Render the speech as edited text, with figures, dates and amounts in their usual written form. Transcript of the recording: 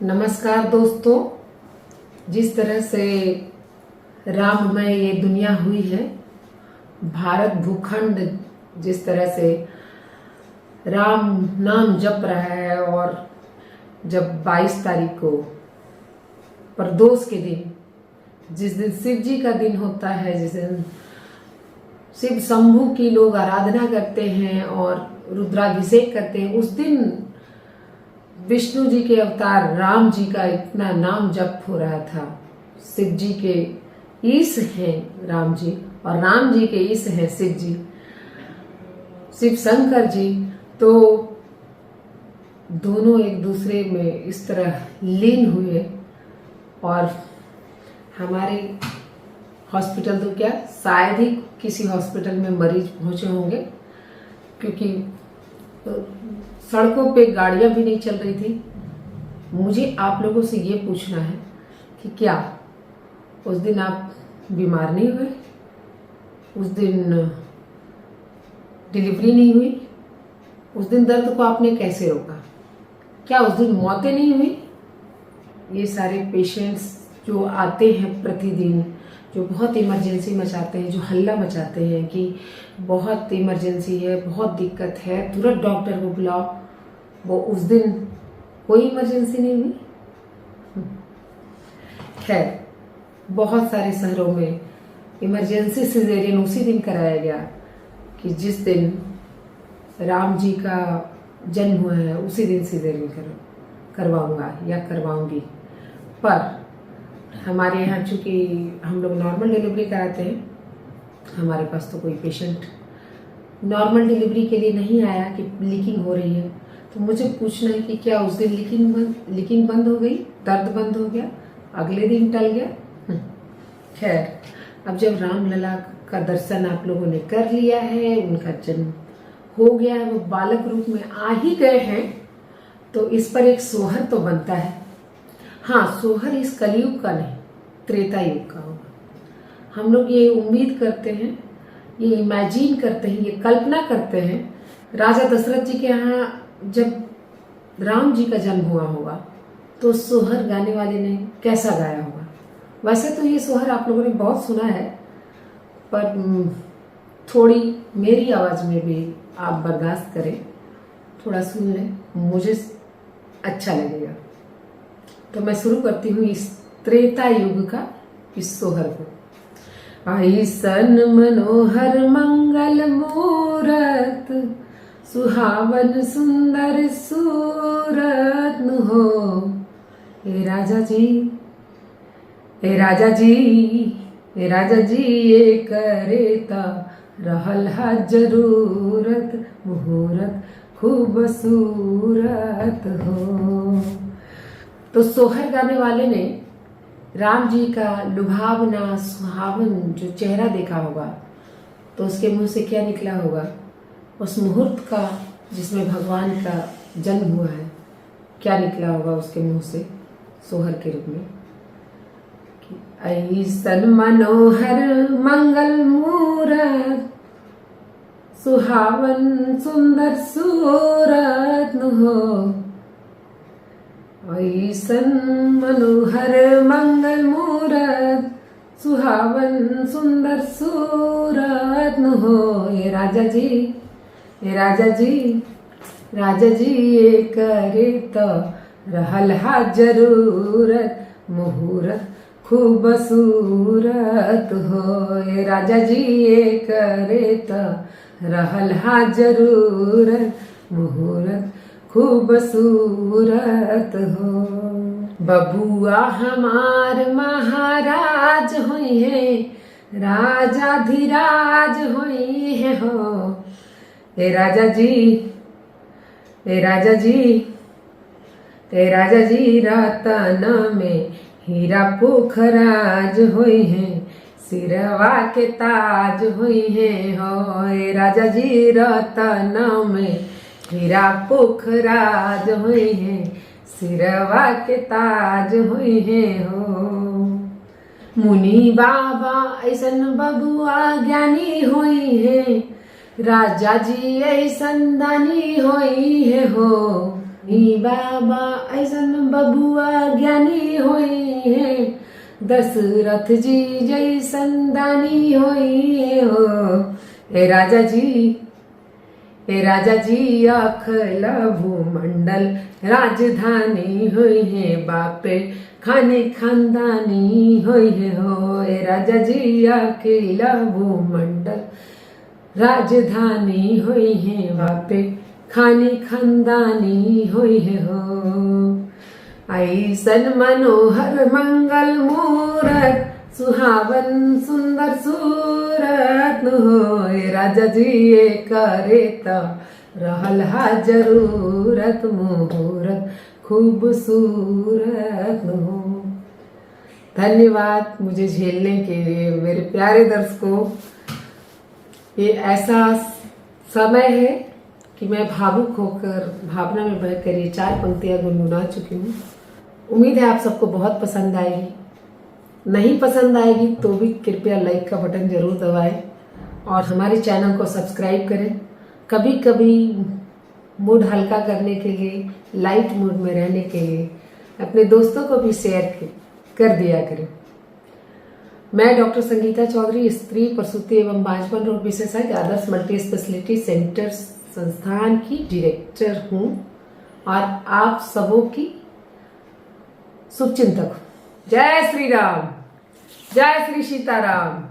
नमस्कार दोस्तों। जिस तरह से राममय ये दुनिया हुई है, भारत भूखंड जिस तरह से राम नाम जप रहा है, और जब 22 तारीख को प्रदोष के दिन, जिस दिन शिव जी का दिन होता है, जिस दिन शिव शंभू की लोग आराधना करते हैं और रुद्राभिषेक करते हैं, उस दिन विष्णु जी के अवतार राम जी का इतना नाम जप हो रहा था। शिव जी के ईश हैं राम जी और राम जी के ईश हैं शिव जी, शिव शंकर जी। तो दोनों एक दूसरे में इस तरह लीन हुए और हमारे हॉस्पिटल तो क्या, शायद ही किसी हॉस्पिटल में मरीज पहुंचे होंगे, क्योंकि सड़कों पे गाड़ियां भी नहीं चल रही थी। मुझे आप लोगों से ये पूछना है कि क्या उस दिन आप बीमार नहीं हुए? उस दिन डिलीवरी नहीं हुई? उस दिन दर्द को आपने कैसे रोका? क्या उस दिन मौतें नहीं हुई? ये सारे पेशेंट्स जो आते हैं प्रतिदिन, जो बहुत इमरजेंसी मचाते हैं, जो हल्ला मचाते हैं कि बहुत इमरजेंसी है, बहुत दिक्कत है, तुरंत डॉक्टर को बुलाओ, वो उस दिन कोई इमरजेंसी नहीं हुई। खैर, बहुत सारे शहरों में इमरजेंसी सिजेरियन उसी दिन कराया गया कि जिस दिन राम जी का जन्म हुआ है, उसी दिन सिजेरियन करवाऊंगा या करवाऊंगी। पर हमारे यहाँ चूँकि हम लोग नॉर्मल डिलीवरी कराते हैं, हमारे पास तो कोई पेशेंट नॉर्मल डिलीवरी के लिए नहीं आया कि लीकिंग हो रही है। तो मुझे पूछना है कि क्या उस दिन लीकिंग बंद हो गई, दर्द बंद हो गया, अगले दिन टल गया? खैर, अब जब रामलला का दर्शन आप लोगों ने कर लिया है, उनका जन्म हो गया है, वो बालक रूप में आ ही गए हैं, तो इस पर एक सोहर तो बनता है। हाँ, सोहर इस कलयुग का नहीं, त्रेता युग का होगा। हम लोग ये उम्मीद करते हैं, ये इमेजिन करते हैं, ये कल्पना करते हैं, राजा दशरथ जी के यहाँ जब राम जी का जन्म हुआ होगा तो सोहर गाने वाले ने कैसा गाया होगा। वैसे तो ये सोहर आप लोगों ने बहुत सुना है, पर थोड़ी मेरी आवाज़ में भी आप बर्दाश्त करें, थोड़ा सुन लें, मुझे अच्छा लगेगा। तो मैं शुरू करती हूँ इस त्रेता युग का इस सोहर को। ऐसन मनोहर मंगल मूरत, सुहावन सुंदर सूरत हो। हे राजा जी, हे राजा जी, हे राजा जी, ये करेता रहल हा जरूरत, मुहूर्त खूबसूरत हो। तो सोहर गाने वाले ने राम जी का लुभावना सुहावन जो चेहरा देखा होगा, तो उसके मुंह से क्या निकला होगा? उस मुहूर्त का जिसमें भगवान का जन्म हुआ है, क्या निकला होगा उसके मुंह से सोहर के रूप में? ऐसन मनोहर मंगल मूरत, सुहावन सुंदर सूरत हो। ऐसन मनोहर मंगल मूरत, सुहावन सुंदर सूरत हो। हे राजा जी, हे राजा जी, राजा जी, ये करे तो रहल हा जरूरत, मुहूर्त खूबसूरत हो। हे राजा जी, ये करे तो रहल हा जरूरत, मुहूर्त खूबसूरत हो। बबुआ हमार महाराज हुई है, राजाधिराज हुई है हो। हे राजा जी, हे राजा जी, हे राजा जी, रतन में हीरा पोखराज हुई है, सिरवा के ताज हुई है हो। हे राजा जी, रतन में हीरा पोखराज हुई है, सिरवा के ताज हुई है हो। मुनि बाबा ऐसन बबुआ ज्ञानी हुई है, राजा जी ऐसन दानी हुई है हो। नी बाबा ऐसन बबुआ ज्ञानी होई है, दशरथ जी जैसन दानी होई है हो। हे राजा जी अखिल भूमंडल राजधानी हुई है, बापे खाने खानदानी हुई है हो। हे राजा जी अखिल भूमंडल राजधानी हुई है, बापे खाने खानदानी हुई है हो। ऐसन मनोहर मंगल मूरत सुहावन सुंदर सूरत हो। राजा जी ये करे त रहल हा जरूरत, मुहूर्त खूबसूरत हो। धन्यवाद मुझे झेलने के लिए मेरे प्यारे दर्शकों। ये ऐसा समय है कि मैं भावुक होकर भावना में बहकर ये 4 पंक्तियां गुनगुना चुकी हूँ। उम्मीद है आप सबको बहुत पसंद आएगी। नहीं पसंद आएगी तो भी कृपया लाइक का बटन जरूर दबाएं और हमारे चैनल को सब्सक्राइब करें। कभी कभी मूड हल्का करने के लिए, लाइट मूड में रहने के लिए अपने दोस्तों को भी शेयर कर दिया करें। मैं डॉक्टर संगीता चौधरी, स्त्री प्रसूति एवं बांझपन रोग विशेषज्ञ, आदर्श मल्टी स्पेशलिटी सेंटर संस्थान की डायरेक्टर हूँ और आप सबों की शुभचिंतक हूँ। जय श्री राम, जय श्री सीताराम।